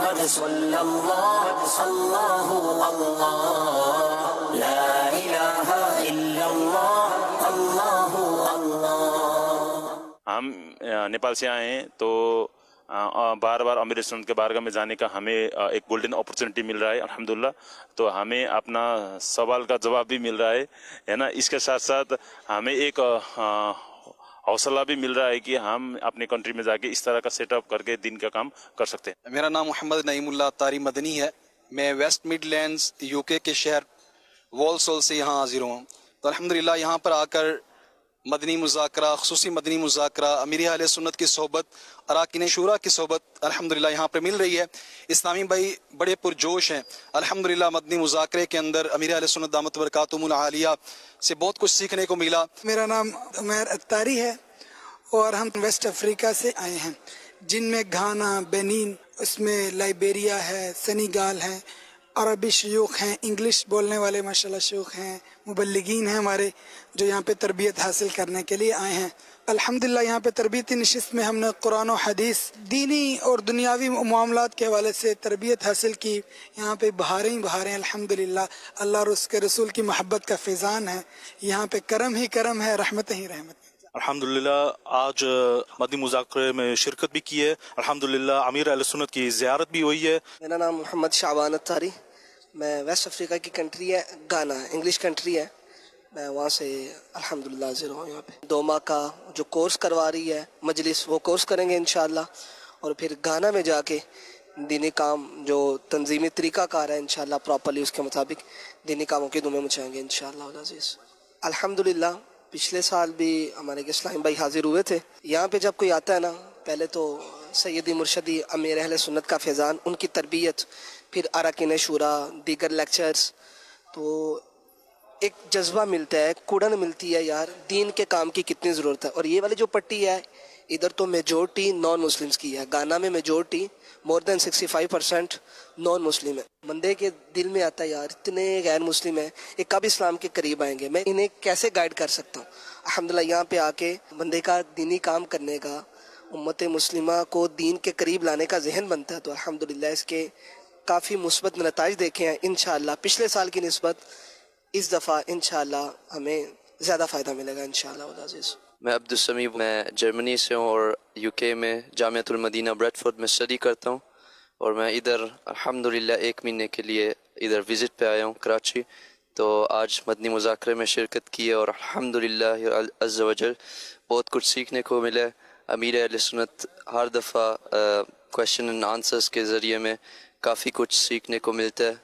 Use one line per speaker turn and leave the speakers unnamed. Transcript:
قد صلی اللہ اللہ اللہ لا الہ الا اللہ اللہ اللہ۔
ہم نیپال سے آئے ہیں تو بار بار امیر سنت کے بارگاہ میں جانے کا ہمیں ایک گولڈن اپرچونٹی مل رہا ہے الحمدللہ، تو ہمیں اپنا سوال کا جواب بھی مل رہا ہے نا۔ اس کے ساتھ ساتھ ہمیں ایک حوصلہ بھی مل رہا ہے کہ ہم اپنے کنٹری میں جا کے اس طرح کا سیٹ اپ کر کے دین کا کام کر سکتے ہیں۔
میرا نام محمد نعیم اللہ طاری مدنی ہے، میں ویسٹ مڈ لینڈز یو کے شہر وولسول سے یہاں حاضر ہوں۔ تو الحمدللہ یہاں پر آ کر مدنی مذاکرہ، خصوصی مدنی مذاکرہ، امیر اہل سنت کی صحبت، اراکین شورا کی صحبت الحمدللہ یہاں پر مل رہی ہے۔ اسلامی بھائی بڑے پرجوش ہیں الحمدللہ۔ مدنی مذاکرے کے اندر امیر اہل سنت دامت برکاتہم العالیہ سے بہت کچھ سیکھنے کو ملا۔
میرا نام عمیر اتاری ہے اور ہم ویسٹ افریقہ سے آئے ہیں، جن میں گھانا، بینین، اس میں لائبیریا ہے، سینیگال ہے، عربی شیوخ ہیں، انگلش بولنے والے ماشاءاللہ شیوخ ہیں، مبلغین ہیں ہمارے جو یہاں پہ تربیت حاصل کرنے کے لیے آئے ہیں۔ الحمدللہ یہاں پہ تربیتی نشست میں ہم نے قرآن و حدیث، دینی اور دنیاوی معاملات کے حوالے سے تربیت حاصل کی۔ یہاں پہ بہاریں ہی بہاریں الحمدللہ، اللہ اور اس کے رسول کی محبت کا فیضان ہے، یہاں پہ کرم ہی کرم ہے، رحمت ہی رحمت ہے۔
الحمدللہ آج مدنی مذاکرے میں شرکت بھی کی ہے، الحمدللہ امیر اہل سنت کی زیارت بھی ہوئی ہے۔
میرا نام محمد شعبان اتاری، میں ویسٹ افریقہ کی کنٹری ہے گانا، انگلش کنٹری ہے، میں وہاں سے الحمدللہ حاضر ہوں یہاں پہ۔ 2 ماہ کا جو کورس کروا رہی ہے مجلس، وہ کورس کریں گے انشاءاللہ، اور پھر گانا میں جا کے دینی کام جو تنظیمی طریقہ کار ہے انشاءاللہ پراپرلی اس کے مطابق دینی کاموں کی دمیں مچائیں گے انشاءاللہ العزیز۔ الحمدللہ پچھلے سال بھی ہمارے اسلام بھائی حاضر ہوئے تھے۔ یہاں پہ جب کوئی آتا ہے نا، پہلے تو سیدی مرشدی امیر اہل سنت کا فیضان، ان کی تربیت، پھر اراکین شورا، دیگر لیکچرز، تو ایک جذبہ ملتا ہے، کڑن ملتی ہے یار دین کے کام کی کتنی ضرورت ہے۔ اور یہ والی جو پٹی ہے ادھر تو میجورٹی نان مسلمس کی ہے، گانا میں میجورٹی مور دین 65% نان مسلم ہے۔ بندے کے دل میں آتا ہے یار اتنے غیر مسلم ہیں، یہ کب اسلام کے قریب آئیں گے، میں انہیں کیسے گائیڈ کر سکتا ہوں۔ الحمدللہ یہاں پہ آ کے بندے کا دینی کام کرنے کا، امت مسلمہ کو دین کے قریب لانے کا ذہن بنتا ہے، تو الحمدللہ اس کے کافی مثبت نتائج دیکھے ہیں انشاءاللہ پچھلے سال کی نسبت۔ اس دفعہ انشاءاللہ ہمیں زیادہ فائدہ ملے گا انشاءاللہ العزیز۔
میں عبدالسمیع، میں جرمنی سے ہوں اور یو کے میں جامعۃ المدینہ بریڈفورڈ میں اسٹڈی کرتا ہوں، اور میں ادھر الحمدللہ 1 مہینے کے لیے ادھر وزٹ پہ آیا ہوں کراچی۔ تو آج مدنی مذاکرے میں شرکت کی ہے اور الحمدللہ عز و جل بہت کچھ سیکھنے کو ملا ہے۔ امیر اہل سنت ہر دفعہ کویشچن اینڈ آنسرز کے ذریعے میں کافی کچھ سیکھنے کو ملتا ہے۔